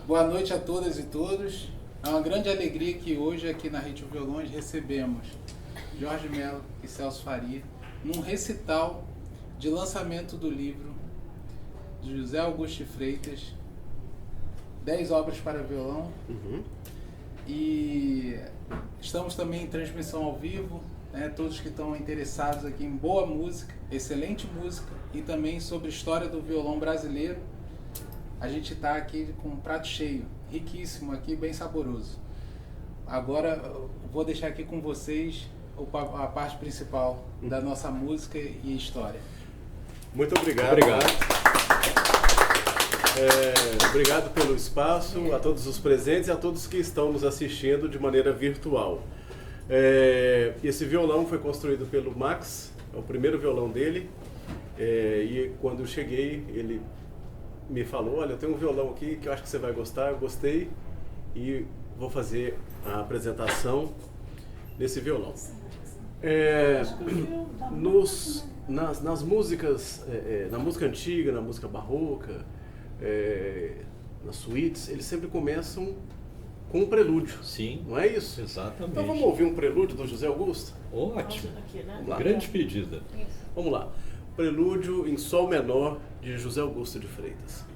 Boa noite a todas e todos. É uma grande alegria que hoje aqui na Rede Violões recebemos Jorge Melo e Celso Faria num recital de lançamento do livro de José Augusto de Freitas, 10 obras para violão. E estamos também em transmissão ao vivo, né? Todos que estão interessados aqui em boa música, excelente música e também sobre história do violão brasileiro. A gente está aqui com um prato cheio, riquíssimo aqui, bem saboroso. Agora eu vou deixar aqui com vocês a parte principal da nossa música e história. Muito obrigado. Obrigado pelo espaço, a todos os presentes e a todos que estão nos assistindo de maneira virtual. Esse violão foi construído pelo Max, é o primeiro violão dele, e quando eu cheguei ele me falou: olha, eu tenho um violão aqui que eu acho que você vai gostar. Eu gostei e vou fazer a apresentação desse violão. Nas músicas, na música antiga, na música barroca, nas suítes, eles sempre começam com um prelúdio. Sim. Não é isso? Exatamente. Então vamos ouvir um prelúdio do José Augusto? Ótimo. Vamos lá. Grande pedida. Vamos lá. Prelúdio em Sol menor de José Augusto de Freitas.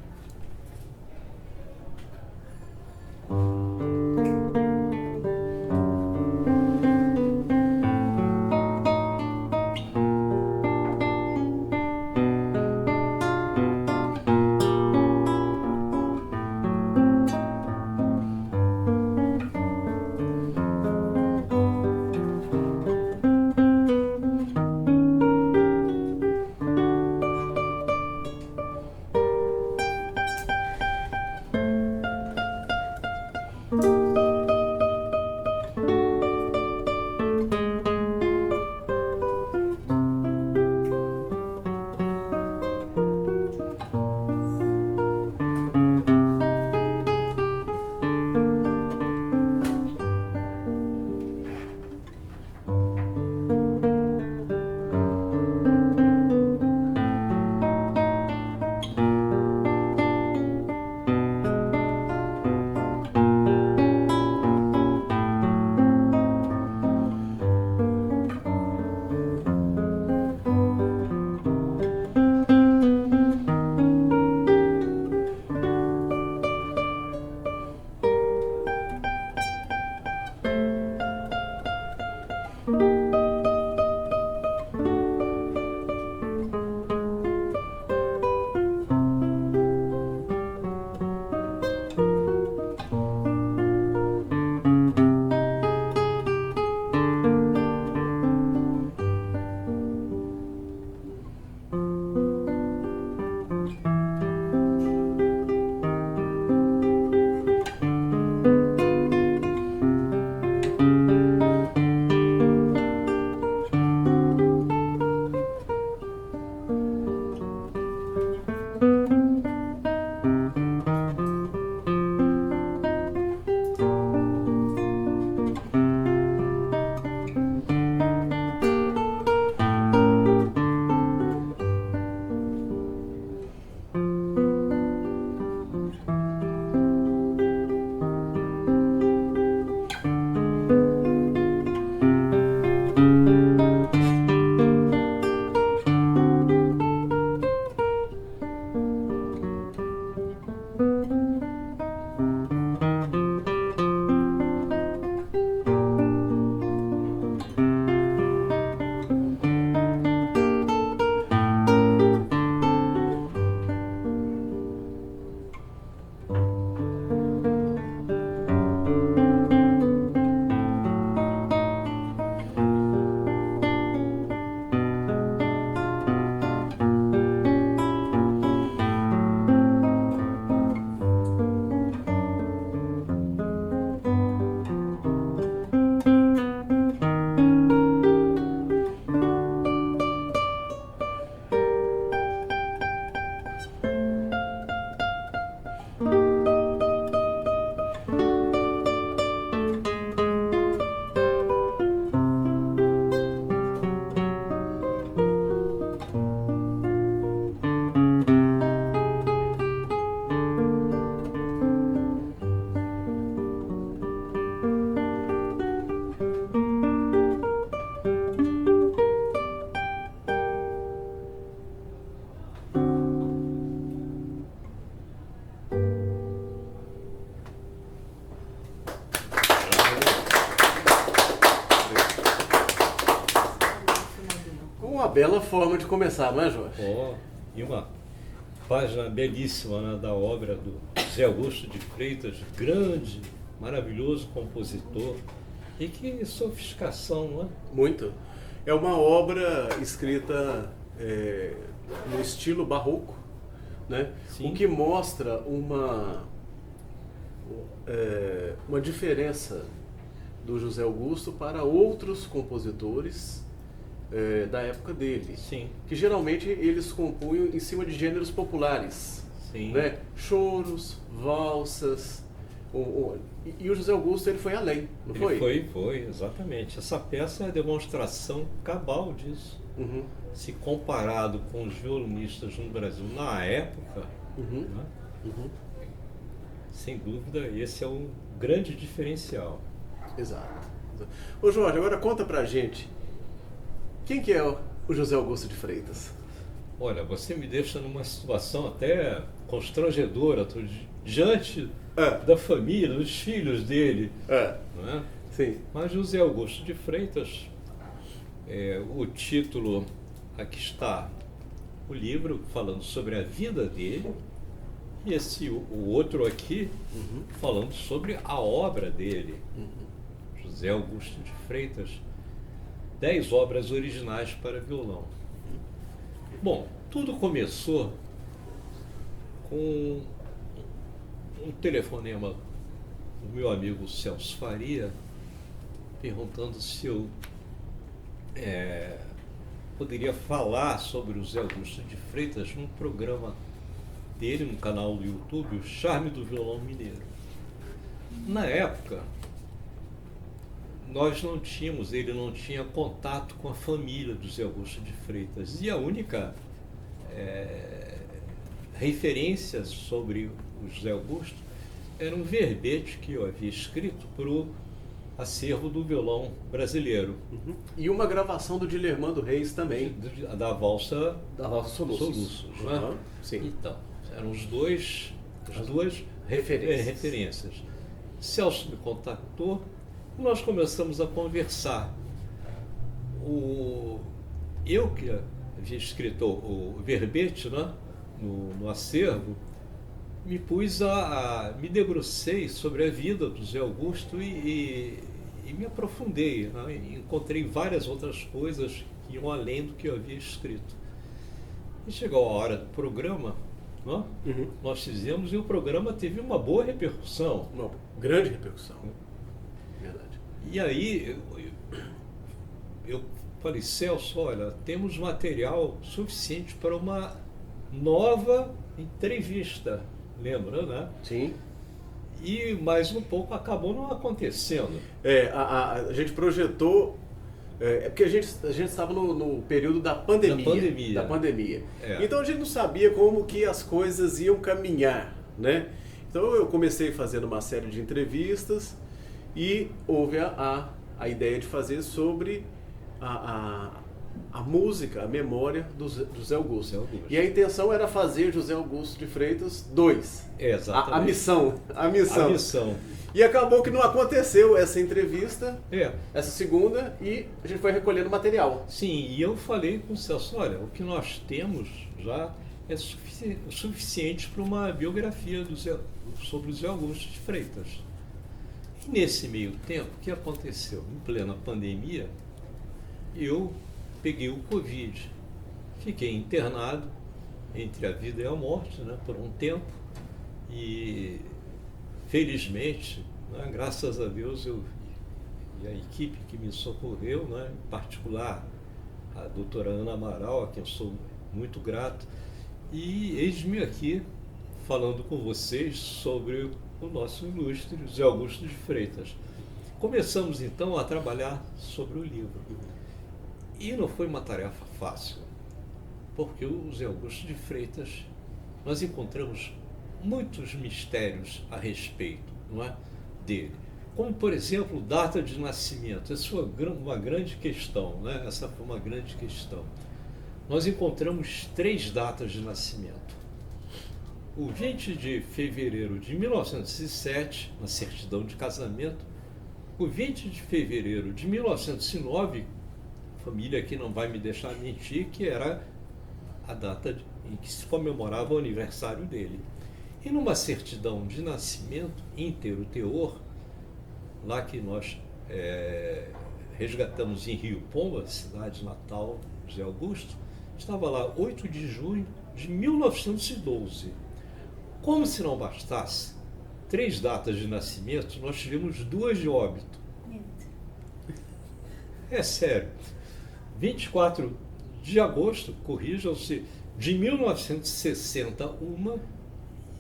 bela forma de começar, não é, Jorge? E uma página belíssima, né, da obra do José Augusto de Freitas, grande, maravilhoso compositor. E que sofisticação, não é? Muito. É uma obra escrita no estilo barroco, né? Sim. O que mostra uma diferença do José Augusto para outros compositores da época dele. Sim. Que geralmente eles compunham em cima de gêneros populares. Sim. Né? Choros, valsas. E o José Augusto ele foi além, não foi? Foi, exatamente. Essa peça é a demonstração cabal disso. Uhum. Se comparado com os violonistas no Brasil na época, Uhum. né? Uhum. Sem dúvida, esse é um grande diferencial. Exato. Ô Jorge, agora conta pra gente, quem que é o José Augusto de Freitas? Olha, você me deixa numa situação até constrangedora. Estou diante da família, dos filhos dele. Não é? Sim. Mas José Augusto de Freitas, o título, aqui está o livro falando sobre a vida dele, e o outro aqui falando sobre a obra dele. José Augusto de Freitas, 10 obras originais para violão. Bom, tudo começou com um telefonema do meu amigo Celso Faria, perguntando se eu poderia falar sobre o José Augusto de Freitas num programa dele, no canal do YouTube, O Charme do Violão Mineiro. Na época, ele não tinha contato com a família do José Augusto de Freitas. E a única referência sobre o José Augusto era um verbete que eu havia escrito para o acervo do violão brasileiro. Uhum. E uma gravação do Dilermando Reis também. Da valsa Soluços. Né? Sim. Então, eram as duas referências. Celso me contactou e nós começamos a conversar. Eu que havia escrito o verbete, né, no acervo, me debrucei sobre a vida do José Augusto e me aprofundei, né? Encontrei várias outras coisas que iam além do que eu havia escrito. E chegou a hora do programa, né? Nós fizemos e o programa teve uma boa repercussão. Uma grande repercussão. Verdade. E aí eu falei, Celso, olha, temos material suficiente para uma nova entrevista, lembra, né? Sim. E mais um pouco acabou não acontecendo. A gente projetou, porque a gente estava no período da pandemia. Então a gente não sabia como que as coisas iam caminhar, né? Então eu comecei fazendo uma série de entrevistas e houve a ideia de fazer sobre a música, a memória do José Augusto. E a intenção era fazer José Augusto de Freitas 2. Exatamente. A missão. E acabou que não aconteceu essa entrevista, essa segunda, e a gente foi recolhendo material. Sim, e eu falei com o Celso, olha, o que nós temos já é suficiente para uma biografia sobre o José Augusto de Freitas. E nesse meio tempo, o que aconteceu? Em plena pandemia, eu peguei o Covid, fiquei internado entre a vida e a morte, né, por um tempo, e felizmente, né, graças a Deus, e a equipe que me socorreu, né, em particular a doutora Ana Amaral, a quem eu sou muito grato, e eis-me aqui falando com vocês sobre o nosso ilustre José Augusto de Freitas. Começamos então a trabalhar sobre o livro. E não foi uma tarefa fácil, porque o José Augusto de Freitas, nós encontramos muitos mistérios a respeito, não é, dele. Como, por exemplo, data de nascimento. Essa foi uma grande questão, né? Essa foi uma grande questão. Nós encontramos 3 datas de nascimento. O 20 de fevereiro de 1907, na certidão de casamento. O 20 de fevereiro de 1909, família que não vai me deixar mentir, que era a data em que se comemorava o aniversário dele. E numa certidão de nascimento, íntegro teor, lá que nós resgatamos em Rio Pomba, cidade natal de José Augusto, estava lá 8 de junho de 1912. Como se não bastasse, 3 datas de nascimento, nós tivemos 2 de óbito. É sério. 24 de agosto, corrijam-se, de 1960, uma,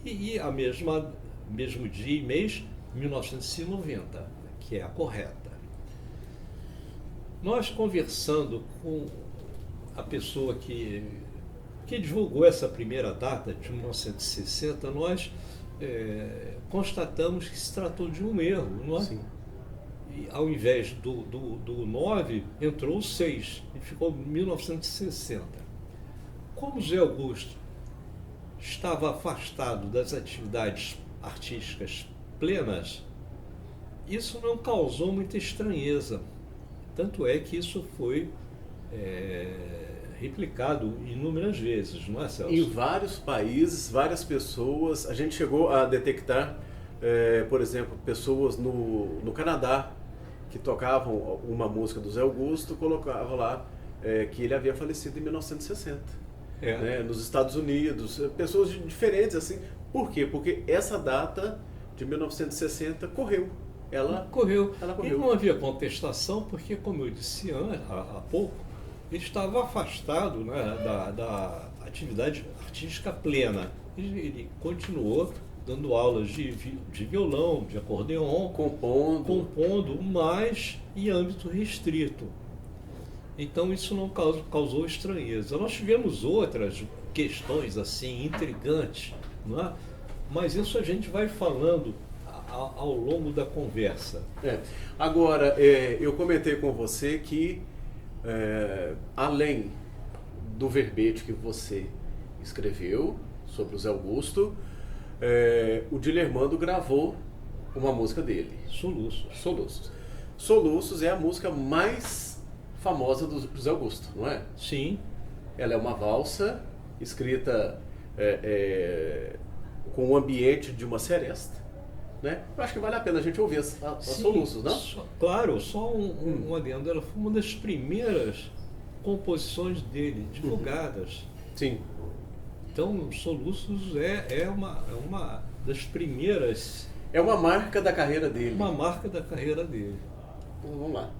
e a mesmo dia e mês, 1990, que é a correta. Nós conversando com a pessoa que divulgou essa primeira data, de 1960, nós constatamos que se tratou de um erro, não é? Sim. E, ao invés do 9, entrou o 6 e ficou 1960. Como Zé Augusto estava afastado das atividades artísticas plenas, isso não causou muita estranheza. Tanto é que isso foi replicado inúmeras vezes, não é, Celso? Em vários países, várias pessoas, a gente chegou a detectar, por exemplo, pessoas no Canadá que tocavam uma música do Zé Augusto, colocavam lá que ele havia falecido em 1960. Né? Nos Estados Unidos, pessoas diferentes assim. Por quê? Porque essa data de 1960 correu. Ela correu. E não havia contestação, porque, como eu disse há pouco, ele estava afastado, né, da atividade artística plena. Ele continuou dando aulas de violão, de acordeon, compondo, mas em âmbito restrito. Então isso não causou estranheza. Nós tivemos outras questões assim intrigantes, não é? Mas isso a gente vai falando ao longo da conversa. Agora, eu comentei com você que além do verbete que você escreveu sobre o Zé Augusto, o Dilermando gravou uma música dele. Soluços. Soluços é a música mais famosa do Zé Augusto, não é? Sim. Ela é uma valsa escrita com o ambiente de uma seresta, né? Eu acho que vale a pena a gente ouvir as Soluços, não? Claro, só um adendo. Ela foi uma das primeiras composições dele, divulgadas. Sim. Então, Soluços é uma das primeiras... É uma marca da carreira dele. Uma marca da carreira dele. Então, vamos lá.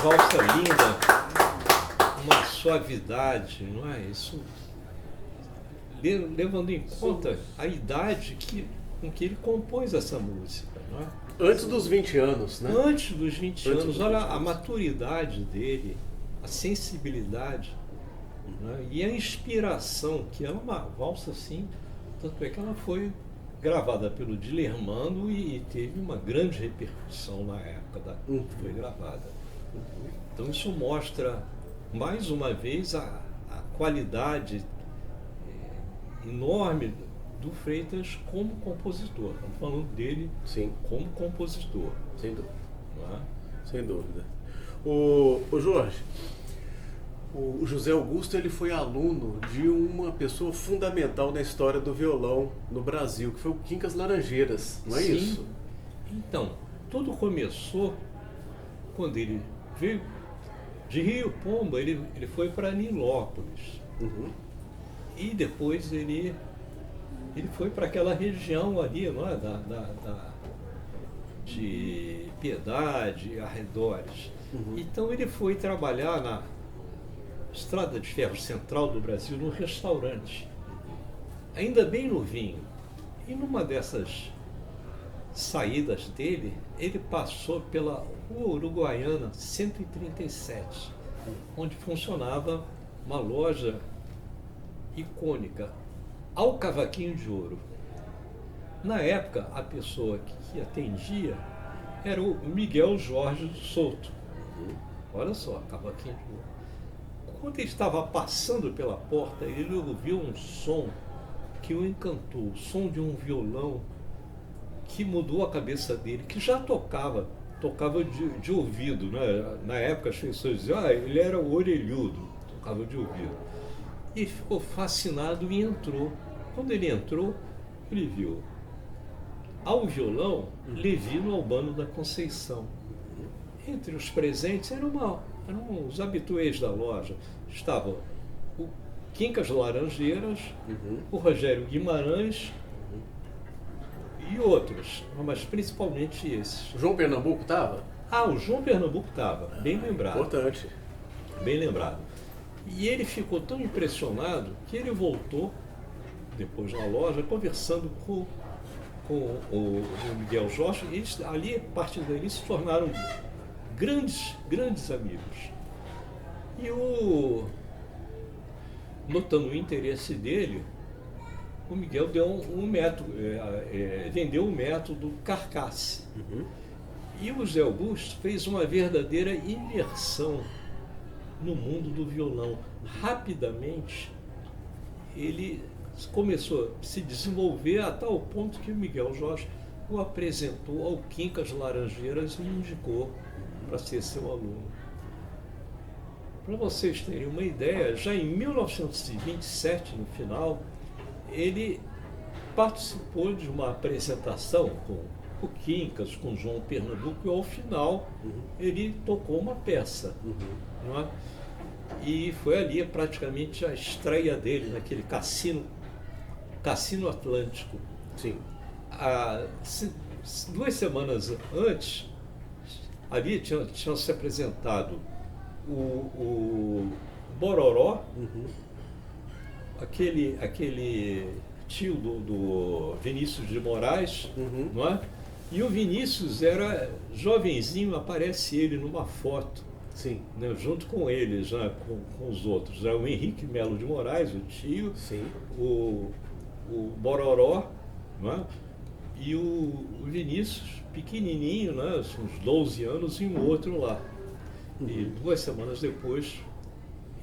valsa linda, uma suavidade, não é? Isso levando em conta a idade com que ele compôs essa música, não é? Antes dos 20 anos, né? Antes dos 20 Antes anos, dos olha 20 a anos. maturidade dele, a sensibilidade, né? E a inspiração, que é uma valsa assim, tanto é que ela foi gravada pelo Dilermando e teve uma grande repercussão na época que foi gravada. Então isso mostra, mais uma vez, a qualidade enorme do Freitas como compositor. Estamos falando dele Sim, como compositor. sem dúvida. Não é? Sem dúvida. O Jorge, o José Augusto ele foi aluno de uma pessoa fundamental na história do violão no Brasil, que foi o Quincas Laranjeiras, não é Sim. isso? Então, tudo começou quando ele veio de Rio Pomba, ele foi para Nilópolis. Uhum. E depois ele foi para aquela região ali, não é? De Piedade, arredores. Então ele foi trabalhar na Estrada de Ferro Central do Brasil, num restaurante, ainda bem novinho. E numa dessas saídas dele, ele passou pela Rua Uruguaiana 137, onde funcionava uma loja icônica, Ao Cavaquinho de Ouro. Na época, a pessoa que atendia era o Miguel Jorge Souto. Olha só, Cavaquinho de Ouro. Quando ele estava passando pela porta, ele ouviu um som que o encantou, o som de um violão que mudou a cabeça dele, que já tocava de ouvido, né? Na época as pessoas diziam, ele era o orelhudo, tocava de ouvido. E ficou fascinado e entrou. Quando ele entrou, ele viu ao violão Levino Albano da Conceição. Entre os presentes eram os habituês da loja. Estavam o Quincas Laranjeiras, o Rogério Guimarães e outros, mas principalmente esses. O João Pernambuco estava? O João Pernambuco estava, bem lembrado. Importante. Bem lembrado. E ele ficou tão impressionado que ele voltou, depois na loja, conversando com o Miguel Jorge, e eles, ali, a partir daí, se tornaram grandes amigos. E notando o interesse dele, o Miguel deu vendeu o método Carcasse. E o Zé Augusto fez uma verdadeira imersão no mundo do violão. Rapidamente, ele começou a se desenvolver a tal ponto que o Miguel Jorge o apresentou ao Quincas Laranjeiras e indicou para ser seu aluno. Para vocês terem uma ideia, já em 1927, no final, ele participou de uma apresentação com o Quincas, com o João Pernambuco, e ao final ele tocou uma peça. Não é? E foi ali praticamente a estreia dele naquele Cassino Atlântico. Sim. 2 semanas antes, ali tinham se apresentado o Bororó, aquele tio do Vinícius de Moraes, não é? E o Vinícius era jovenzinho, aparece ele numa foto. Sim. Né, junto com eles, né, com os outros. É o Henrique Melo de Moraes, o tio, Sim. o Bororó, né, e o Vinícius, pequenininho, né, uns 12 anos, e um outro lá. E 2 semanas depois,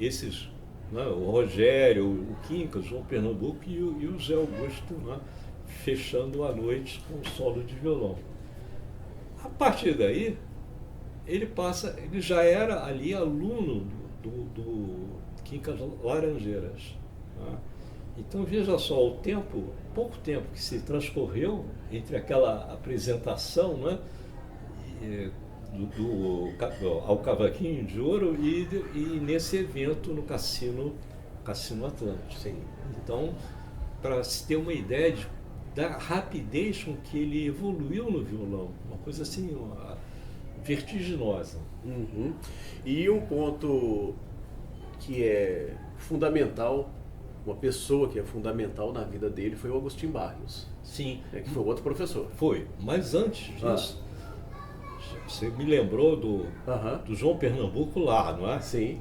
esses, né, o Rogério, o Quincas, o João Pernambuco e o Zé Augusto, né, fechando a noite com um solo de violão. A partir daí, ele já era ali aluno do Quincas Laranjeiras. Né? Então veja só, pouco tempo que se transcorreu entre aquela apresentação, né, ao Cavaquinho de Ouro e nesse evento no Cassino Atlântico. Sim. Então, para se ter uma ideia da rapidez com que ele evoluiu no violão, uma coisa assim, vertiginosa. Uhum. E um ponto que é fundamental, uma pessoa que é fundamental na vida dele foi o Agostinho Barrios, Sim, né, que foi outro professor. foi. Mas antes disso, você me lembrou Aham. do João Pernambuco lá, não é? Sim.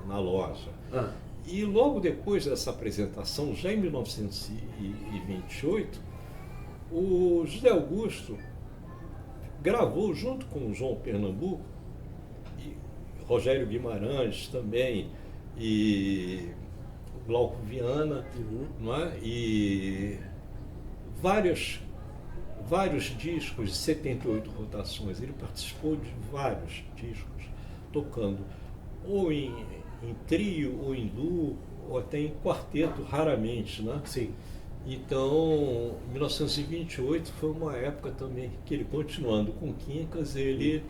Na loja. Ah, E logo depois dessa apresentação, já em 1928, o José Augusto gravou junto com o João Pernambuco, e Rogério Guimarães também, e Glauco Viana, não é? E vários discos de 78 rotações. Ele participou de vários discos, tocando ou em trio, ou em duo, ou até em quarteto, raramente, né? sim. Então, 1928 foi uma época também que ele, continuando com Quincas, ele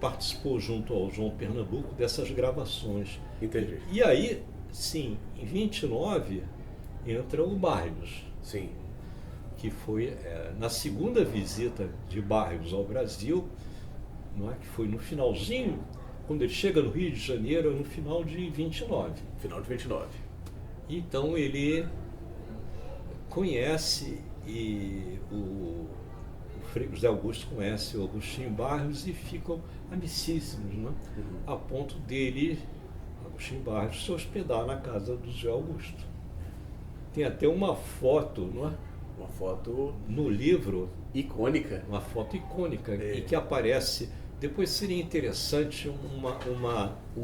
participou junto ao João Pernambuco dessas gravações. Entendi. E aí, sim, em 29 entra o Barrios, Sim. que foi na segunda visita de Barrios ao Brasil, não é? Que foi no finalzinho, quando ele chega no Rio de Janeiro, no final de 29. Final de 29. Então ele conhece, e o Frei José Augusto conhece o Agostinho Barrios e ficam amicíssimos, né? A ponto dele, Agostinho Barrios, se hospedar na casa do José Augusto. Tem até uma foto, não é? Uma foto No livro, icônica. uma foto icônica, É. e que aparece. Depois seria interessante Um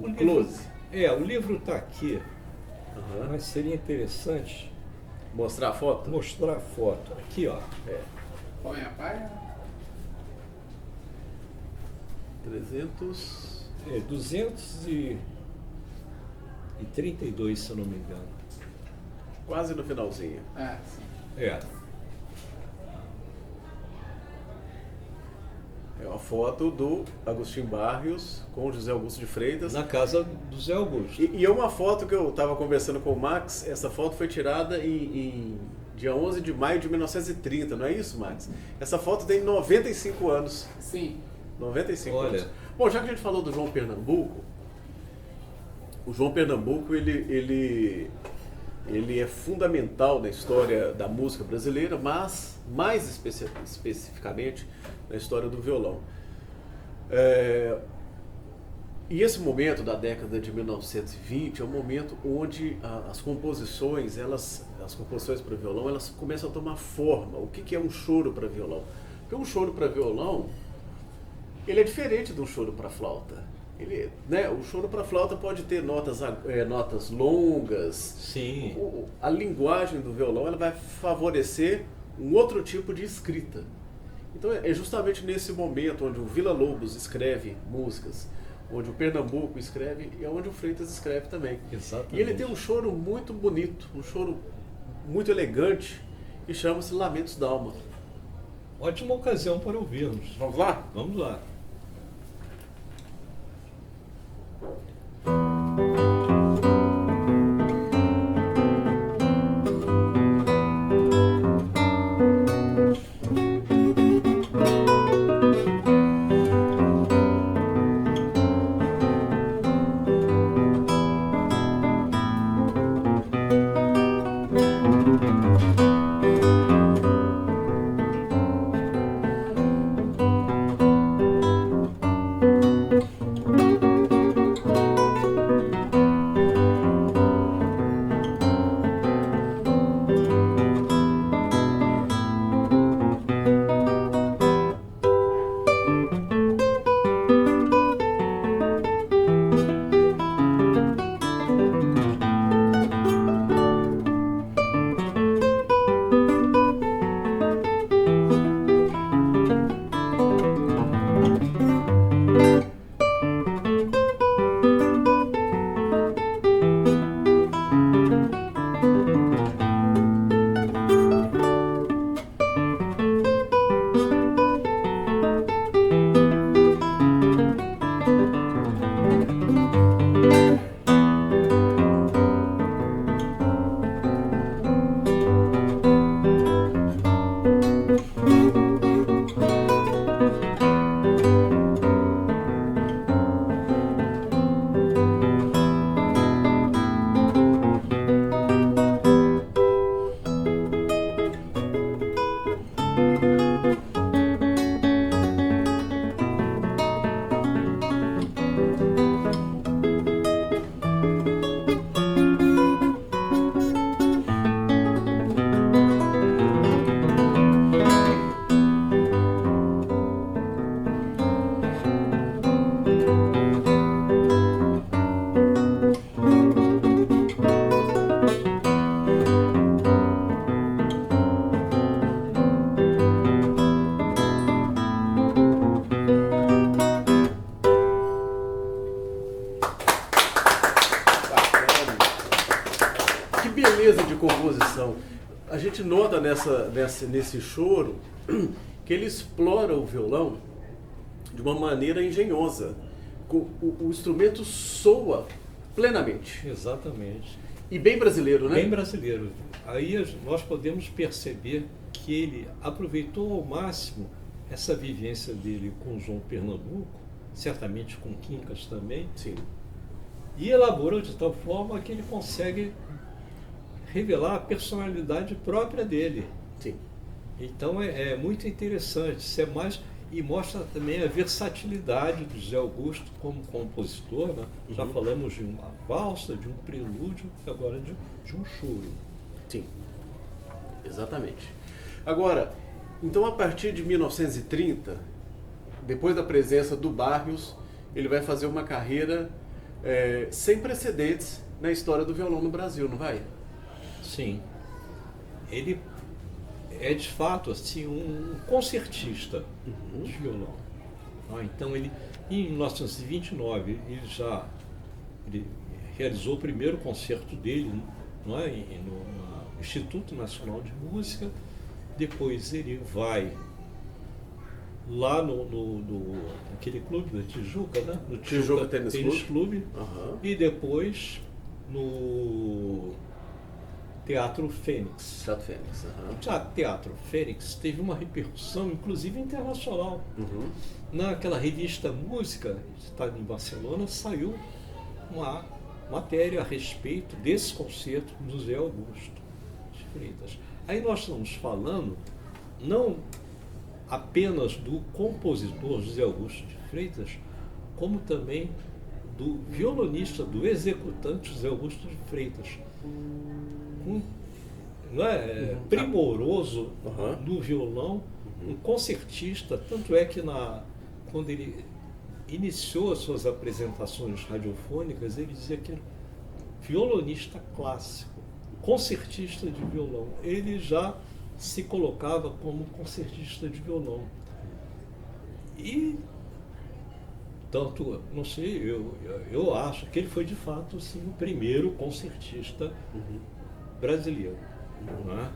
livro- close. O livro está aqui, Aham. mas seria interessante Mostrar a foto? mostrar a foto. Aqui, ó. Põe a página. 300. 232, se eu não me engano. Quase no finalzinho. Ah, sim. É uma foto do Agostinho Barrios com o José Augusto de Freitas. Na casa do Zé Augusto. E é uma foto que eu estava conversando com o Max. Essa foto foi tirada em dia 11 de maio de 1930, não é isso, Max? Essa foto tem 95 anos. Sim. 95 Olha. anos. Bom, já que a gente falou do João Pernambuco, o João Pernambuco ele é fundamental na história da música brasileira, mas mais especificamente na história do violão. E esse momento da década de 1920 é um momento onde as composições para violão, elas começam a tomar forma. O que é um choro para violão? Porque um choro para violão, ele é diferente de um choro para flauta. O choro para flauta pode ter notas longas. Sim. A linguagem do violão, ela vai favorecer um outro tipo de escrita. Então é justamente nesse momento onde o Villa-Lobos escreve músicas, onde o Pernambuco escreve e onde o Freitas escreve também. Exatamente. E ele tem um choro muito bonito, um choro muito elegante, que chama-se Lamentos d'Alma. Ótima ocasião para ouvirmos. Vamos lá? Vamos lá. A gente nota nesse choro que ele explora o violão de uma maneira engenhosa. O instrumento soa plenamente. Exatamente. E bem brasileiro, né? Bem brasileiro. Aí nós podemos perceber que ele aproveitou ao máximo essa vivência dele com João Pernambuco, certamente com Quincas também, Sim. e elaborou de tal forma que ele consegue revelar a personalidade própria dele. Sim. Então é muito interessante. Isso é mais, e mostra também a versatilidade do José Augusto como compositor, né? Já falamos de uma valsa, de um prelúdio, e agora de um choro. Sim, exatamente. Agora, então a partir de 1930, depois da presença do Barrios, ele vai fazer uma carreira sem precedentes na história do violão no Brasil, não vai? Sim. Ele é de fato assim, um concertista de violão. Então ele, em 1929, ele realizou o primeiro concerto dele, não é? No Instituto Nacional de Música. Depois ele vai lá naquele clube da Tijuca, né? No Tijuca Tênis Clube. Uhum. E depois no Teatro Fênix. Teatro Fênix. Uhum. O Teatro Fênix teve uma repercussão, inclusive internacional. Naquela revista Música, estava em Barcelona, saiu uma matéria a respeito desse concerto do José Augusto de Freitas. Aí nós estamos falando não apenas do compositor José Augusto de Freitas, como também do violonista, do executante José Augusto de Freitas. Primoroso no violão, um concertista, tanto é que quando ele iniciou as suas apresentações radiofônicas, ele dizia que era violonista clássico, concertista de violão. Ele já se colocava como concertista de violão. E tanto, não sei, eu acho que ele foi de fato assim, o primeiro concertista brasileiro. Né?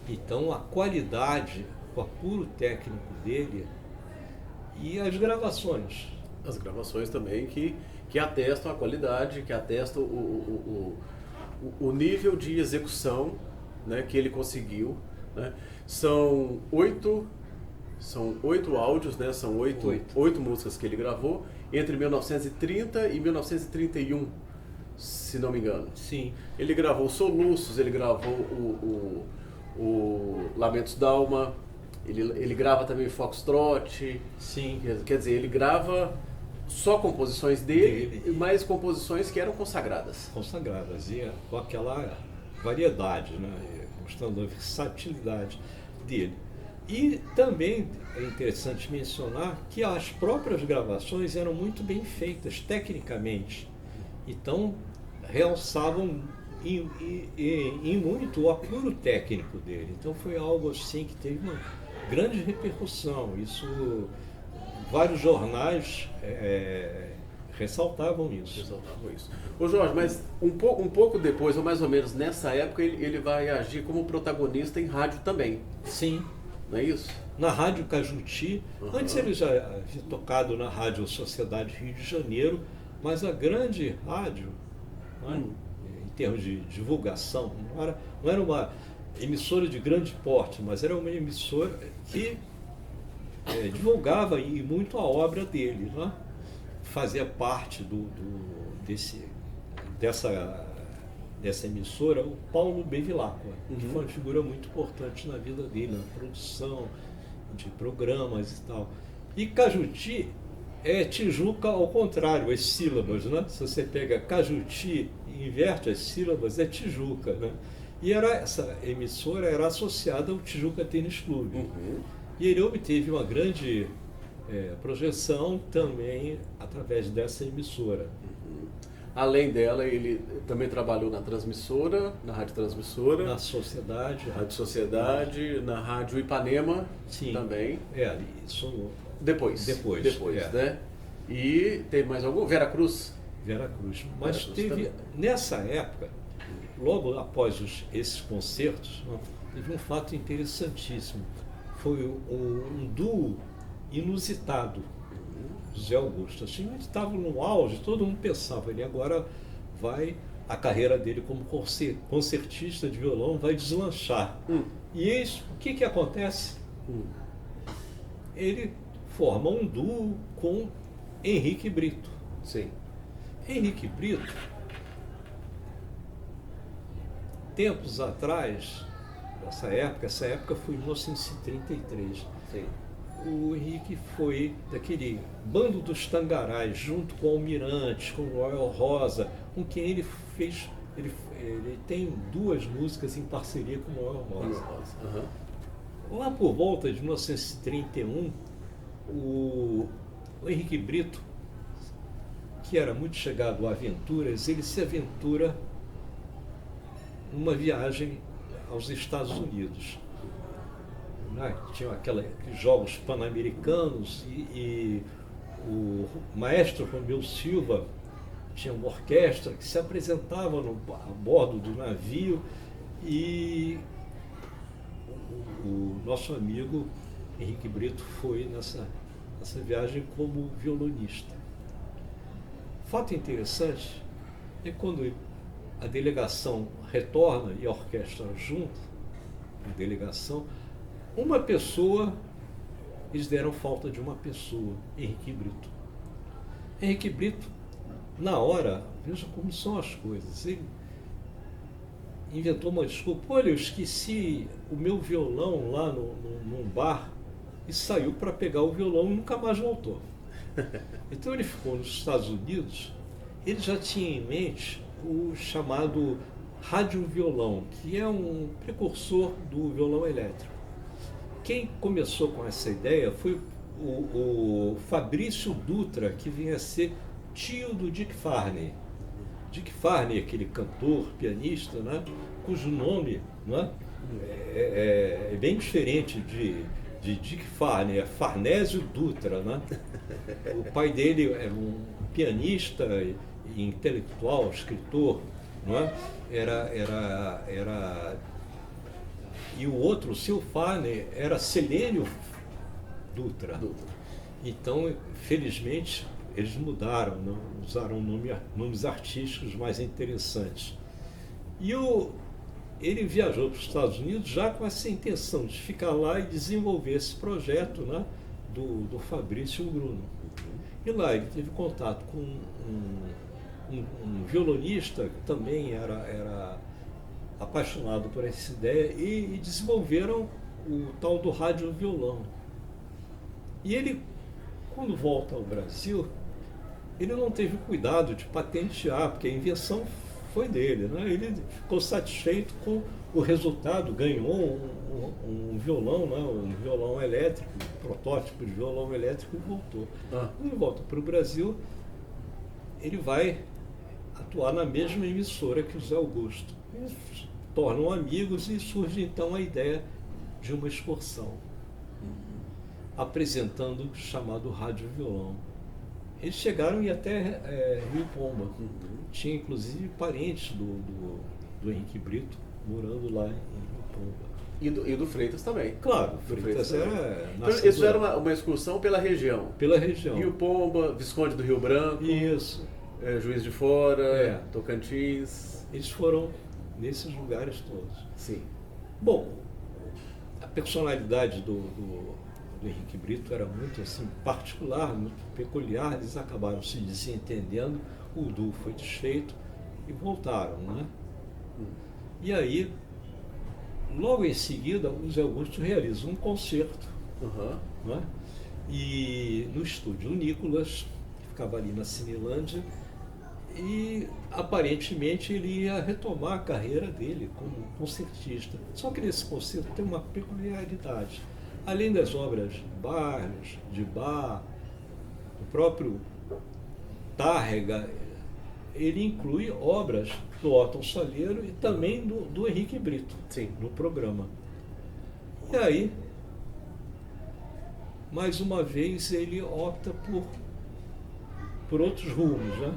Então a qualidade, o apuro técnico dele e as gravações. As gravações também que atestam a qualidade, que atestam o nível de execução, né, que ele conseguiu. Né? São oito áudios, né? São oito músicas que ele gravou entre 1930 e 1931, se não me engano. Sim. Ele gravou Soluços, ele gravou o Lamentos d'Alma, ele grava também Foxtrot. Sim. Quer dizer, ele grava só composições dele, mas composições que eram consagradas. Consagradas, e com aquela variedade, né? Mostrando a versatilidade dele. E também é interessante mencionar que as próprias gravações eram muito bem feitas tecnicamente. Então, realçavam em muito o apuro técnico dele. Então, foi algo assim que teve uma grande repercussão. Isso, vários jornais ressaltavam isso. Ô Jorge, mas um pouco depois, ou mais ou menos nessa época, ele vai agir como protagonista em rádio também. Sim. Não é isso? Na Rádio Cajuti. Antes ele já havia tocado na Rádio Sociedade Rio de Janeiro, mas a grande rádio, em termos de divulgação, não era uma emissora de grande porte, mas era uma emissora que divulgava muito a obra dele. Né? Fazia parte dessa emissora o Paulo Bevilacqua, que foi uma figura muito importante na vida dele, na produção de programas e tal. E Cajuti é Tijuca ao contrário, as sílabas, né? Se você pega Cajuti e inverte as sílabas, é Tijuca, né? E essa emissora era associada ao Tijuca Tênis Clube. E ele obteve uma grande projeção também através dessa emissora. Além dela, ele também trabalhou na transmissora, na Rádio Transmissora. Na Sociedade. Rádio Sociedade, na Rádio Ipanema. Sim. Também. Isso Depois, né? E teve mais algum? Veracruz. Mas teve, também. Nessa época, logo após esses concertos, teve um fato interessantíssimo. Foi um duo inusitado, José Augusto. Assim, ele estava no auge, todo mundo pensava, ele agora a carreira dele como concertista de violão vai deslanchar. E eis, o que acontece? Ele forma um duo com Henrique Brito. Sim. Henrique Brito, tempos atrás, essa época foi em 1933. Sim. O Henrique foi daquele bando dos Tangarás, junto com o Almirante, com o Royal Rosa, com quem ele fez. Ele tem 2 músicas em parceria com o Royal Rosa. Lá por volta de 1931, o Henrique Brito, que era muito chegado a aventuras, ele se aventura numa viagem aos Estados Unidos. Tinha aqueles jogos pan-americanos e o maestro Romeu Silva tinha uma orquestra que se apresentava a bordo do navio e o nosso amigo Henrique Brito foi nessa viagem como violonista. Fato interessante é quando a delegação retorna e a orquestra junto, a delegação, eles deram falta de uma pessoa, Henrique Brito. Henrique Brito, na hora, veja como são as coisas, ele inventou uma desculpa: olha, eu esqueci o meu violão lá num bar, e saiu para pegar o violão e nunca mais voltou. Então ele ficou nos Estados Unidos, ele já tinha em mente o chamado radioviolão, que é um precursor do violão elétrico. Quem começou com essa ideia foi o Fabrício Dutra, que vinha a ser tio do Dick Farney. Dick Farney, aquele cantor, pianista, né, cujo nome, né, é bem diferente de Dick Farney, é Farnésio Dutra. Né? O pai dele é um pianista e intelectual, escritor, não é? E o outro, o Sil Farney, era Celênio Dutra. Então, felizmente, eles mudaram, não? Usaram nomes artísticos mais interessantes. E ele viajou para os Estados Unidos já com essa intenção de ficar lá e desenvolver esse projeto, né, do Fabrício Bruno. E lá ele teve contato com um violonista que também era apaixonado por essa ideia e desenvolveram o tal do radioviolão. E ele, quando volta ao Brasil, ele não teve cuidado de patentear, porque a invenção foi dele, né? Ele ficou satisfeito com o resultado, ganhou um violão, né? Um violão elétrico, um protótipo de violão elétrico, e voltou. Quando ele volta para o Brasil, ele vai atuar na mesma emissora que o Zé Augusto. Eles se tornam amigos e surge então a ideia de uma excursão, apresentando o chamado radioviolão. Eles chegaram e até Rio Pomba. Tinha inclusive parentes do Henrique Brito morando lá em Rio Pomba. E do Freitas também. Claro, Freitas era... Então, isso era uma excursão pela região. Pela região. Rio Pomba, Visconde do Rio Branco. Isso. Juiz de Fora, Tocantins. Eles foram nesses lugares todos. Sim. Bom, a personalidade do Henrique Brito era muito assim, particular, muito peculiar. Eles acabaram se desentendendo, o duo foi desfeito e voltaram, né? E aí, logo em seguida, o Zé Augusto realiza um concerto, né? E no estúdio Nicolas, que ficava ali na Cinelândia, e aparentemente ele ia retomar a carreira dele como concertista. Só que nesse concerto tem uma peculiaridade. Além das obras de Barros, de Bach, do próprio Tárrega, ele inclui obras do Otton Salheiro e também do Henrique Brito. Sim. No programa. E aí, mais uma vez, ele opta por outros rumos, né?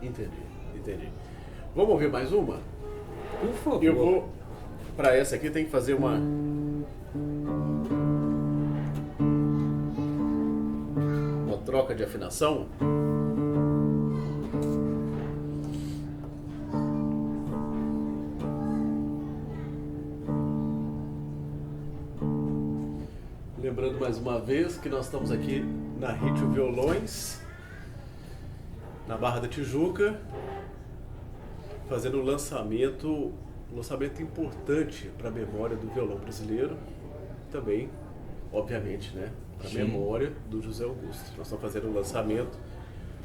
Entendi. Vamos ouvir mais uma? Por favor. Eu vou para essa aqui tem que fazer uma troca de afinação. Lembrando mais uma vez que nós estamos aqui na Ritio Violões, na Barra da Tijuca, fazendo um lançamento importante para a memória do violão brasileiro, também, obviamente, né, para a memória do José Augusto. Nós estamos fazendo o lançamento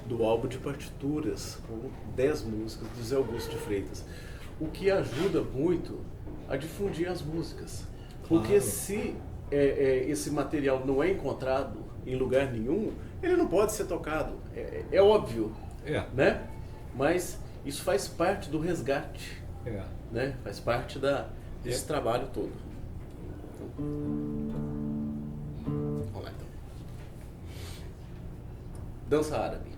do álbum de partituras com 10 músicas do José Augusto de Freitas, o que ajuda muito a difundir as músicas, porque se esse material não é encontrado em lugar nenhum, ele não pode ser tocado, é óbvio, né? Mas isso faz parte do resgate, né? Faz parte desse trabalho todo. Vamos lá então. Dança árabe.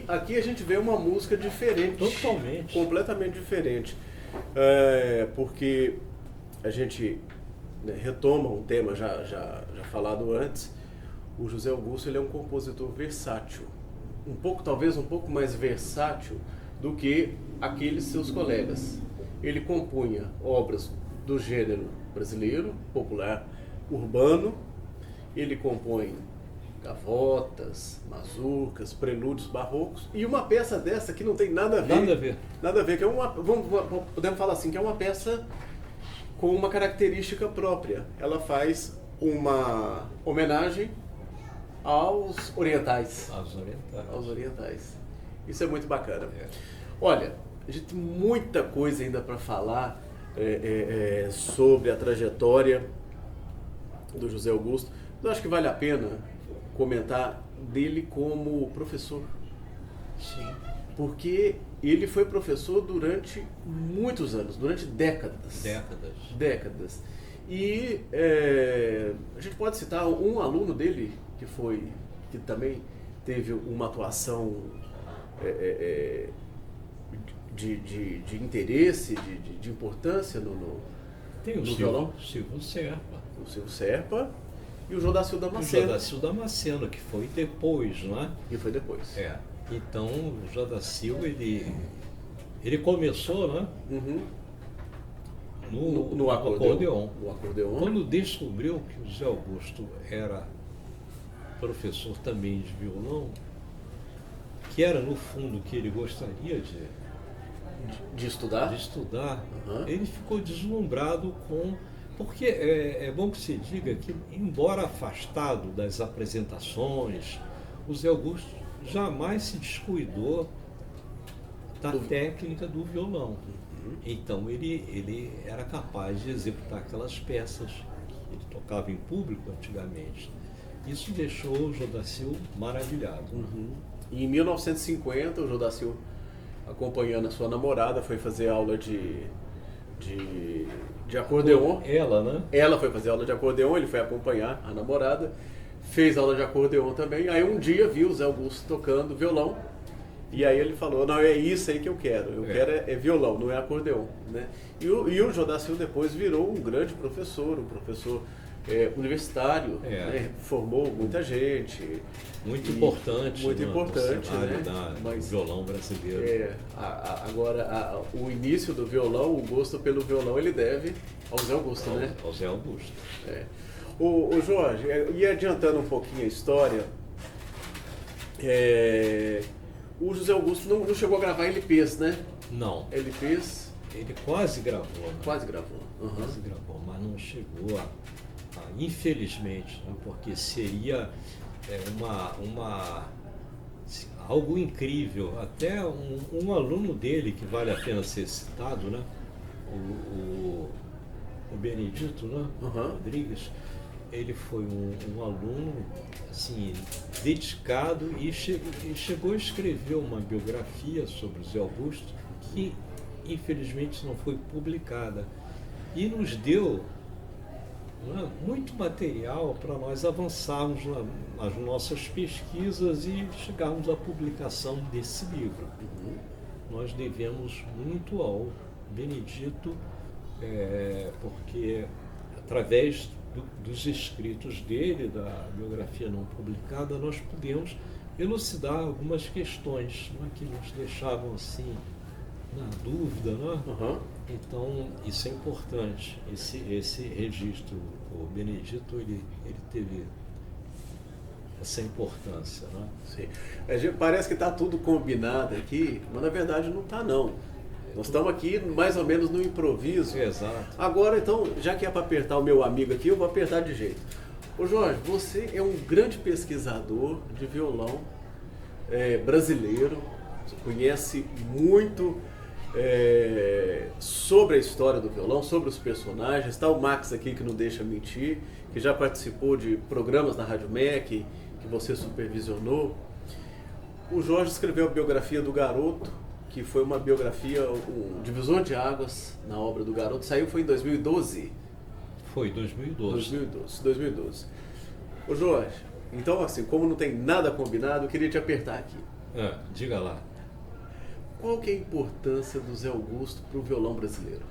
Aqui a gente vê uma música diferente. Totalmente. Completamente diferente. Porque a gente, né, retoma um tema já falado antes. O José Augusto, ele é um compositor versátil. Talvez um pouco mais versátil do que aqueles seus colegas. Ele compunha obras do gênero brasileiro, popular, urbano. Ele compõe gavotas, mazurcas, prelúdios barrocos, e uma peça dessa que não tem nada a ver. Nada a ver, que é podemos falar assim, que é uma peça com uma característica própria. Ela faz uma homenagem aos orientais. Aos orientais. Isso é muito bacana. Olha, a gente tem muita coisa ainda para falar sobre a trajetória do José Augusto. Eu acho que vale a pena comentar dele como professor. Sim. Porque ele foi professor durante muitos anos, durante décadas. E a gente pode citar um aluno dele que também teve uma atuação de interesse, de importância no violão. Silvio Serpa. O Silvio Serpa. E o Jodacil Damasceno. O Jodacil Damasceno, que foi depois, não é? E foi depois. Então, o Jodacil, ele começou, né, Uhum. no acordeon. No acordeon. Quando descobriu que o Zé Augusto era professor também de violão, que era no fundo o que ele gostaria De estudar? de estudar, Uhum. ele ficou deslumbrado com... Porque é bom que se diga que, embora afastado das apresentações, o Zé Augusto jamais se descuidou da técnica do violão. Então ele era capaz de executar aquelas peças que ele tocava em público antigamente. Isso deixou o Jodacil maravilhado. Uhum. E em 1950, o Jodacil, acompanhando a sua namorada, foi fazer aula de acordeon. Ela, né? Ela foi fazer aula de acordeon, ele foi acompanhar a namorada, fez aula de acordeon também. Aí um dia viu o Zé Augusto tocando violão, e aí ele falou, não, é isso aí que eu quero. Eu quero é violão, não é acordeon, né? E o Jodacil depois virou um grande professor, um professor universitário, né? Formou muita gente. Muito importante, muito importante, no cenário né? do violão brasileiro. Agora, o início do violão, o gosto pelo violão, ele deve ao Zé Augusto, né? Ao Zé Augusto. O Jorge, e adiantando um pouquinho a história, o José Augusto não chegou a gravar LPs, né? Não. LPs? Ele quase gravou. Né? Quase gravou. Uhum. Quase gravou, mas não chegou infelizmente, né? Porque seria algo incrível. Até um aluno dele, que vale a pena ser citado, né? O Benedito, né? Uhum. Rodrigues, ele foi um aluno assim, dedicado e chegou a escrever uma biografia sobre o Zé Augusto que infelizmente não foi publicada e nos deu muito material para nós avançarmos nas nossas pesquisas e chegarmos à publicação desse livro. Uhum. Nós devemos muito ao Benedito, porque através dos escritos dele, da biografia não publicada, nós podemos elucidar algumas questões, né, que nos deixavam assim na dúvida, né? Uhum. Então isso é importante, esse registro. O Benedito ele teve essa importância, né? Sim. Parece que está tudo combinado aqui, mas na verdade não está não. Nós estamos aqui mais ou menos no improviso. Exato. Agora, então, já que é para apertar o meu amigo aqui, eu vou apertar de jeito. Ô Jorge, você é um grande pesquisador de violão brasileiro, você conhece muito sobre a história do violão, sobre os personagens. Está o Max aqui, que não deixa mentir, que já participou de programas na Rádio MEC, que você supervisionou. O Jorge escreveu a biografia do Garoto, que foi uma biografia, um divisor de águas na obra do Garoto. Foi em 2012? Foi 2012. 2012. Ô Jorge, então assim, como não tem nada combinado, eu queria te apertar aqui. Diga lá. Qual que é a importância do Zé Augusto para o violão brasileiro?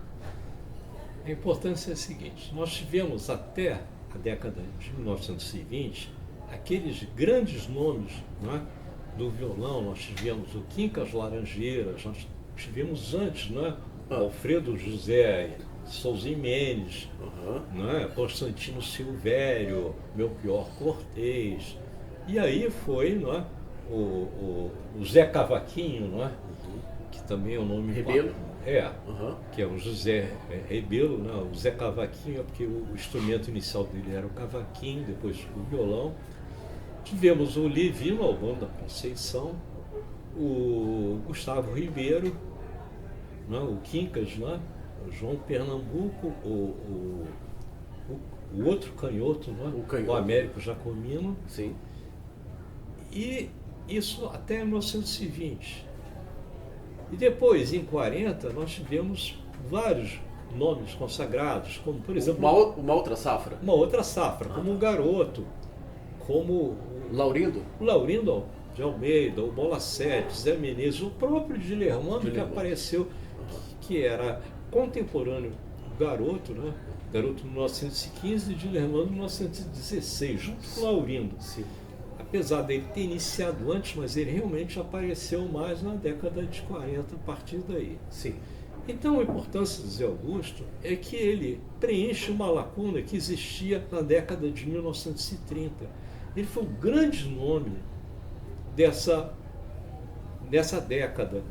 A importância é a seguinte: nós tivemos até a década de 1920 aqueles grandes nomes, né, do violão. Nós tivemos o Quincas Laranjeiras, nós tivemos antes, né, Alfredo José Souza Mendes, né, Constantino Silvério, Melchior Cortez, e aí foi, né, o Zé Cavaquinho, né, que também é o nome... Rebelo? Que é o José Rebelo, né? O Zé Cavaquinho, porque o instrumento inicial dele era o cavaquinho, depois o violão. Tivemos o Levino Albano da Conceição, o Gustavo Ribeiro, né? O Quincas, né? O João Pernambuco, o outro canhoto, né? O Américo Jacomino. Sim. E isso até 1920. E depois, em 40, nós tivemos vários nomes consagrados, como, por exemplo... Uma outra safra? Uma outra safra, como o Garoto, como... Laurindo? O Laurindo de Almeida, o Bola 7, Zé Menezes, o próprio Dilermando, que apareceu, que era contemporâneo do Garoto, né? Garoto em 1915 e Dilermando em 1916, junto com o Laurindo. Sim. apesar dele ter iniciado antes, mas ele realmente apareceu mais na década de 40, a partir daí. Sim. Então, a importância do Zé Augusto é que ele preenche uma lacuna que existia na década de 1930. Ele foi o grande nome dessa década.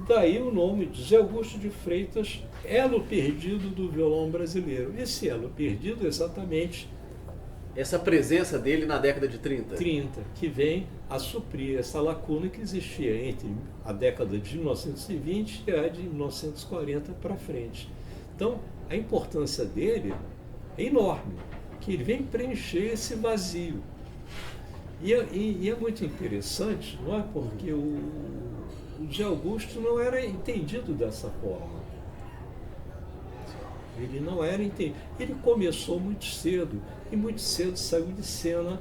Daí o nome de Zé Augusto de Freitas, elo perdido do violão brasileiro. Esse elo perdido exatamente Essa presença dele na década de 30. 30, que vem a suprir essa lacuna que existia entre a década de 1920 e a de 1940 para frente. Então, a importância dele é enorme, que ele vem preencher esse vazio. E é muito interessante, não é? Porque o Zé Augusto não era entendido dessa forma. Ele não era entendido. Ele começou muito cedo, e muito cedo saiu de cena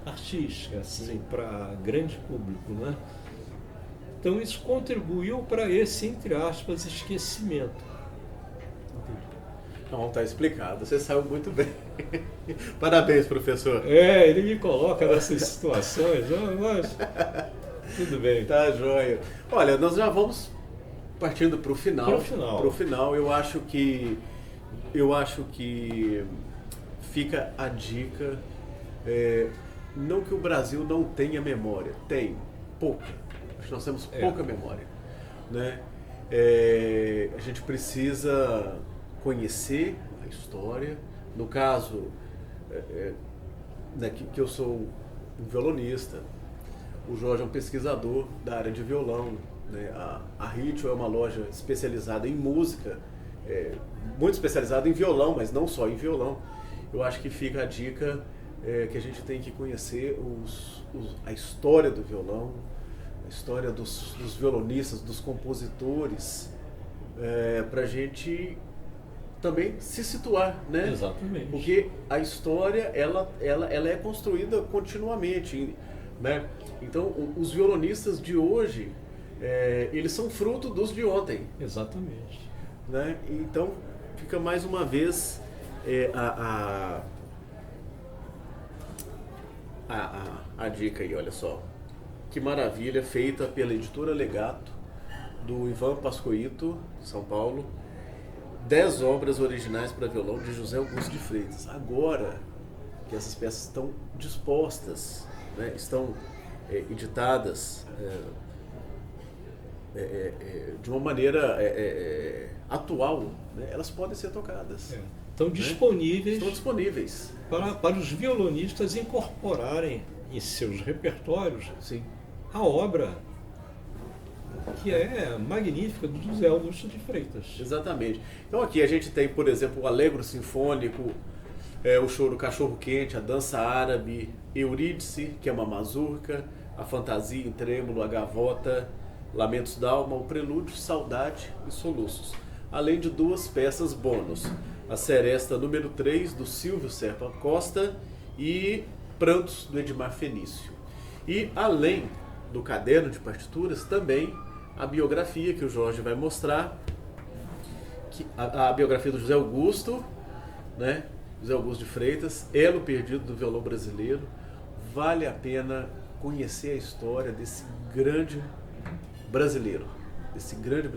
artística, assim, para grande público, né? Então isso contribuiu para esse, entre aspas, esquecimento. Não, está explicado. Você saiu muito bem. Parabéns, professor. Ele me coloca nessas situações, mas tudo bem. Tá joia. Olha, nós já vamos partindo para o final. Para o final. Eu acho que fica a dica. Não que o Brasil não tenha memória. Tem. Pouca. Acho que nós temos pouca memória. Né? A gente precisa conhecer a história. No caso, né, que eu sou um violonista, o Jorge é um pesquisador da área de violão. Né? A Ritio é uma loja especializada em música, muito especializada em violão, mas não só em violão. Eu acho que fica a dica que a gente tem que conhecer a história do violão, a história dos violonistas, dos compositores, para a gente também se situar, né? Exatamente. Porque a história ela é construída continuamente, né? Então os violonistas de hoje eles são fruto dos de ontem. Exatamente. Né? Então fica mais uma vez a dica aí, olha só. Que maravilha, feita pela editora Legato, do Ivan Pascoito, São Paulo. 10 obras originais para violão de José Augusto de Freitas. Agora que essas peças estão dispostas, né, estão editadas de uma maneira atual, né, elas podem ser tocadas. Estão disponíveis, Estão disponíveis para os violonistas incorporarem em seus repertórios Sim. a obra que é magnífica do José Augusto de Freitas. Exatamente. Então aqui a gente tem, por exemplo, o Allegro Sinfônico, o Choro Cachorro Quente, a Dança Árabe, Eurídice, que é uma mazurca, a Fantasia em Trêmulo, a Gavota, Lamentos d'Alma, o Prelúdio, Saudade e Soluços. Além de 2 peças bônus, a Seresta número 3, do Silvio Serpa Costa, e Prantos, do Edmar Fenício. E além do caderno de partituras, também a biografia que o Jorge vai mostrar, a biografia do José Augusto, né? José Augusto de Freitas, elo perdido do violão brasileiro. Vale a pena conhecer a história desse grande brasileiro, desse grande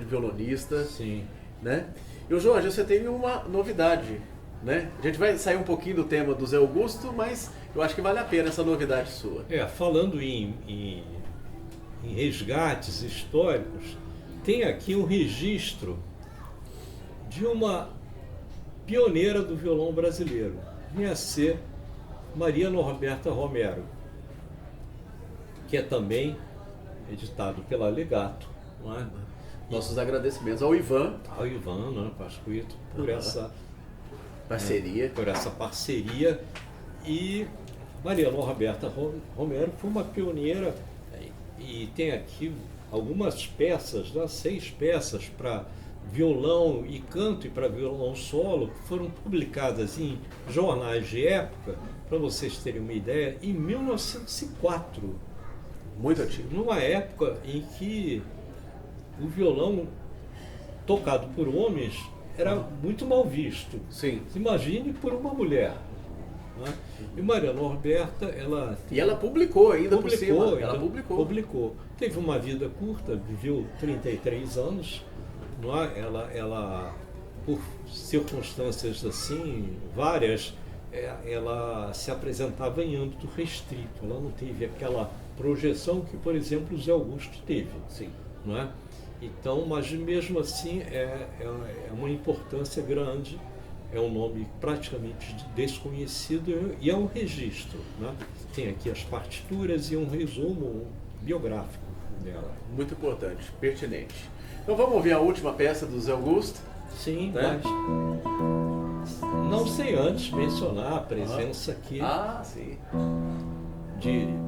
violonista. Sim. Né? E o Jorge, você tem uma novidade, né? A gente vai sair um pouquinho do tema do Zé Augusto, mas eu acho que vale a pena essa novidade sua. Falando em resgates históricos, tem aqui um registro de uma pioneira do violão brasileiro, vinha a ser Maria Norberta Romero, que é também editado pela Legato, não é? Nossos agradecimentos ao Ivan. Ao Ivan, né, Pascoito, por essa parceria. E Maria Norberta Romero foi uma pioneira, e tem aqui algumas peças, 6 peças para violão e canto e para violão solo, que foram publicadas em jornais de época, para vocês terem uma ideia, em 1904. Muito antigo. Numa época em que o violão tocado por homens era muito mal visto. Sim. Imagine por uma mulher. Né? E Maria Norberta, ela... E ela publicou ainda por cima. Ela publicou. Teve uma vida curta, viveu 33 anos. Não é? Ela, por circunstâncias assim, várias, ela se apresentava em âmbito restrito. Ela não teve aquela projeção que, por exemplo, o Zé Augusto teve. Sim. Não é? Então, mas mesmo assim é uma importância grande, é um nome praticamente desconhecido e é um registro. Né? Tem aqui as partituras e um resumo biográfico dela. Muito importante, pertinente. Então vamos ouvir a última peça do Zé Augusto? Sim, né? Mas não sem antes mencionar a presença aqui sim.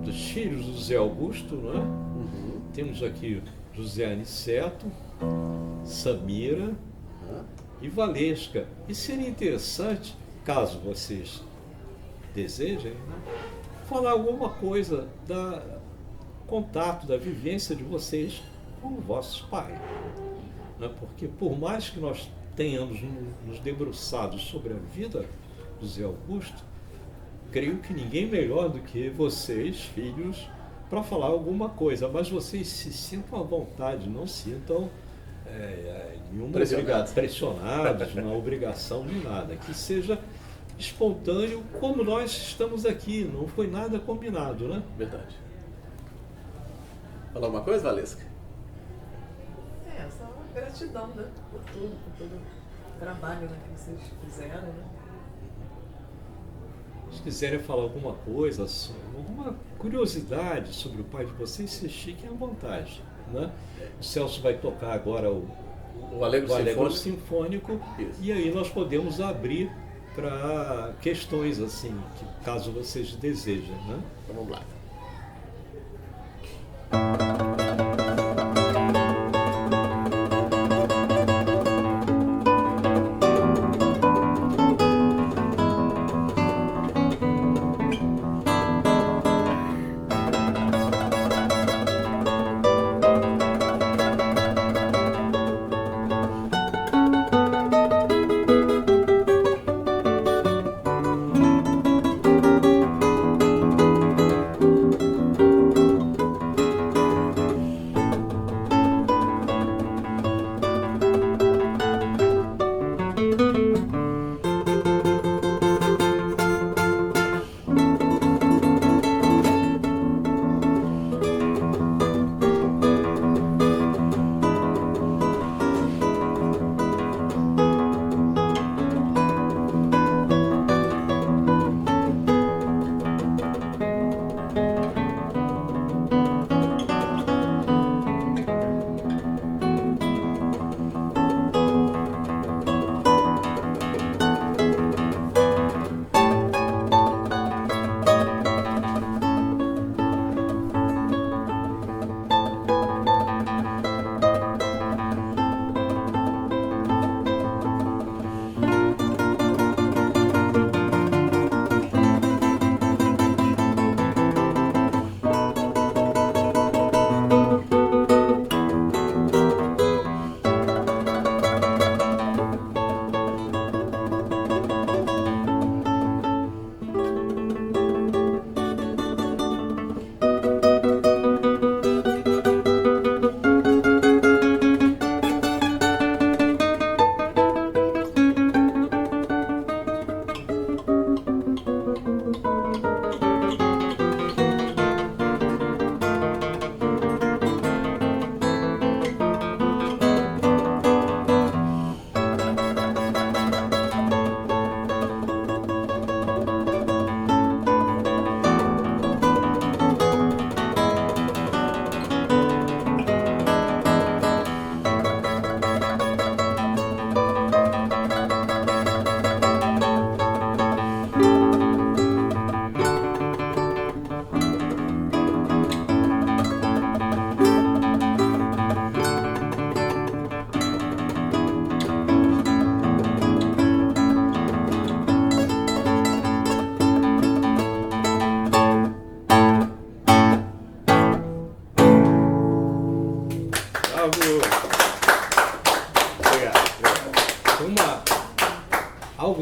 dos filhos do Zé Augusto. Né? Uhum. Temos aqui José Aniceto, Samira e Valesca. E seria interessante, caso vocês desejem, né, falar alguma coisa da contato, da vivência de vocês com o vosso pai. Né? Porque por mais que nós tenhamos nos debruçado sobre a vida do Zé Augusto, creio que ninguém melhor do que vocês, filhos, para falar alguma coisa, mas vocês se sintam à vontade, não sintam pressionados, na obrigação de nada, que seja espontâneo, como nós estamos aqui, não foi nada combinado, né? Verdade. Falar uma coisa, Valesca? Só uma gratidão, né? Por tudo, por todo o trabalho, né, que vocês fizeram, né? Se quiserem falar alguma coisa, alguma curiosidade sobre o pai de vocês, se fiquem à vontade. Né? O Celso vai tocar agora o Alegro Sinfônico e aí nós podemos abrir para questões assim, que, caso vocês desejem. Né? Então vamos lá.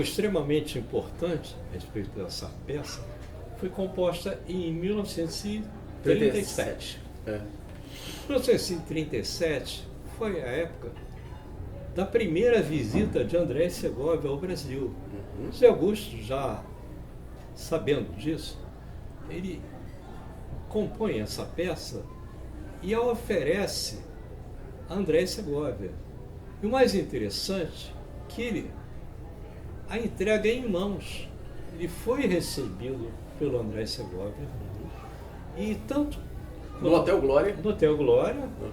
algo extremamente importante a respeito dessa peça foi composta em 1937. É. 1937 foi a época da primeira visita de André Segovia ao Brasil. Zé Augusto, já sabendo disso, ele compõe essa peça e a oferece a André Segovia. E o mais interessante é que ele a entrega em mãos. Ele foi recebido pelo André Segovia e tanto No Hotel Glória. no Hotel Glória, Uhum.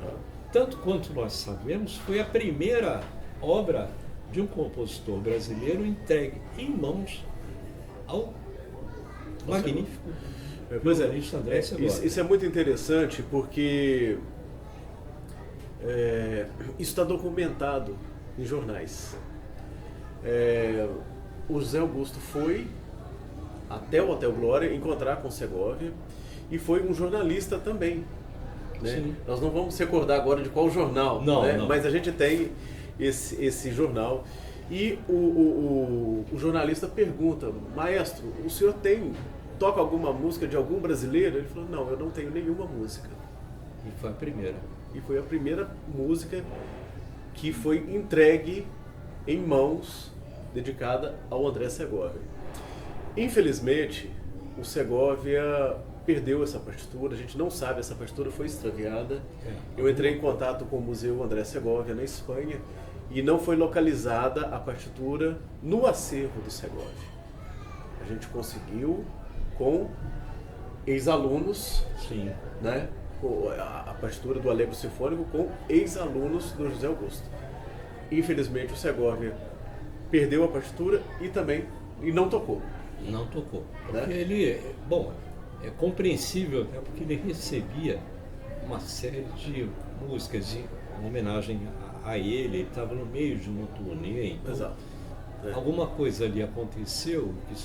tanto quanto nós sabemos, foi a primeira obra de um compositor brasileiro entregue em mãos ao magnífico Pois é, violonista André Segovia. isso é muito interessante porque isso está documentado em jornais. O José Augusto foi até o Hotel Glória encontrar com Segovia e foi um jornalista também. Né? Sim. Nós não vamos recordar agora de qual jornal, Não, né? não. Mas a gente tem esse jornal. E o jornalista pergunta: maestro, o senhor toca alguma música de algum brasileiro? Ele falou: não, eu não tenho nenhuma música. E foi a primeira. E foi a primeira música que foi entregue em mãos, dedicada ao André Segovia. Infelizmente, o Segovia perdeu essa partitura, a gente não sabe, essa partitura foi extraviada. Eu entrei em contato com o Museu André Segovia na Espanha e não foi localizada a partitura no acervo do Segovia. A gente conseguiu com ex-alunos, Sim. né? A partitura do Allegro Sinfônico com ex-alunos do José Augusto. Infelizmente, o Segovia perdeu a partitura e não tocou. Não tocou. Né? Porque ele, bom, é compreensível, até porque ele recebia uma série de músicas em homenagem a ele estava no meio de uma turnê, então Exato. alguma coisa ali aconteceu que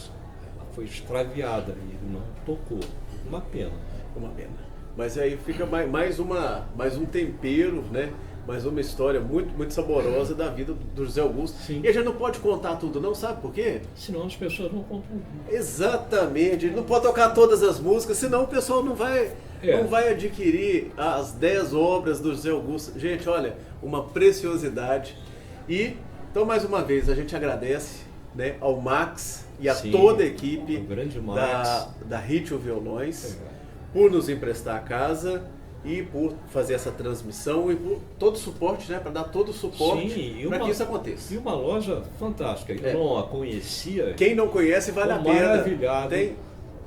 foi extraviada e ele não tocou. Uma pena. Uma pena. Mas aí fica mais um tempero, né? Mais uma história muito, muito saborosa da vida do José Augusto. Sim. E a gente não pode contar tudo, não, sabe por quê? Senão as pessoas não compram. Exatamente, não pode tocar todas as músicas, senão o pessoal não vai adquirir as 10 obras do José Augusto. Gente, olha, uma preciosidade. E, então, mais uma vez, a gente agradece, né, ao Max e a Sim, toda a equipe ao grande Max. da Ritio Violões por nos emprestar a casa e por fazer essa transmissão e por todo o suporte, né, para dar todo o suporte para que isso aconteça. E uma loja fantástica, eu não a conhecia. Quem não conhece, vale a Tô pena. maravilhado.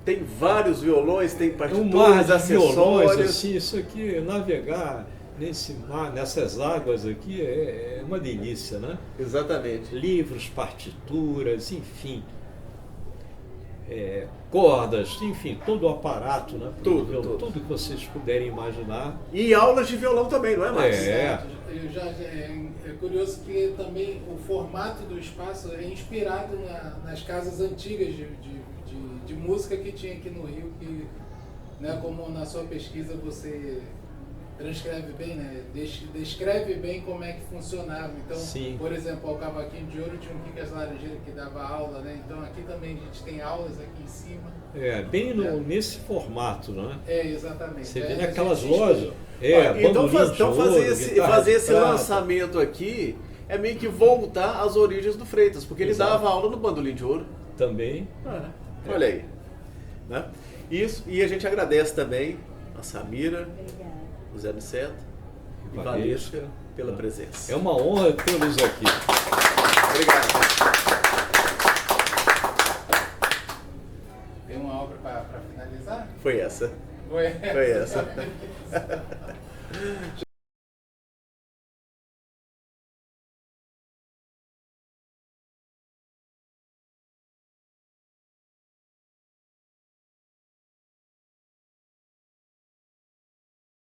Tem vários violões, tem Um mar partituras, de acessórios. violões, assim, isso aqui, navegar nesse mar, nessas águas aqui é uma delícia, né? Exatamente. Livros, partituras, enfim, cordas, enfim, todo o aparato, né? Tudo que vocês puderem imaginar. E aulas de violão também, não é, Max? É curioso que também o formato do espaço é inspirado nas casas antigas de música que tinha aqui no Rio, que, né, como na sua pesquisa você transcreve bem, né, descreve bem como é que funcionava. Então, Sim. por exemplo, ao Cavaquinho de Ouro tinha um Quicas Laranjeira que dava aula, né? Então aqui também a gente tem aulas aqui em cima. Nesse formato, né? Exatamente. Você vê naquelas gente lojas. Então fazer esse prata. lançamento aqui é meio que voltar às origens do Freitas, porque ele Exato. dava aula no Bandolim de Ouro. Também. Olha aí. Né? Isso, e a gente agradece também a Samira, o Zé Niceto e Valesca pela presença. É uma honra tê-los aqui. Obrigado. Tem uma obra para finalizar? Foi essa. Foi Foi essa.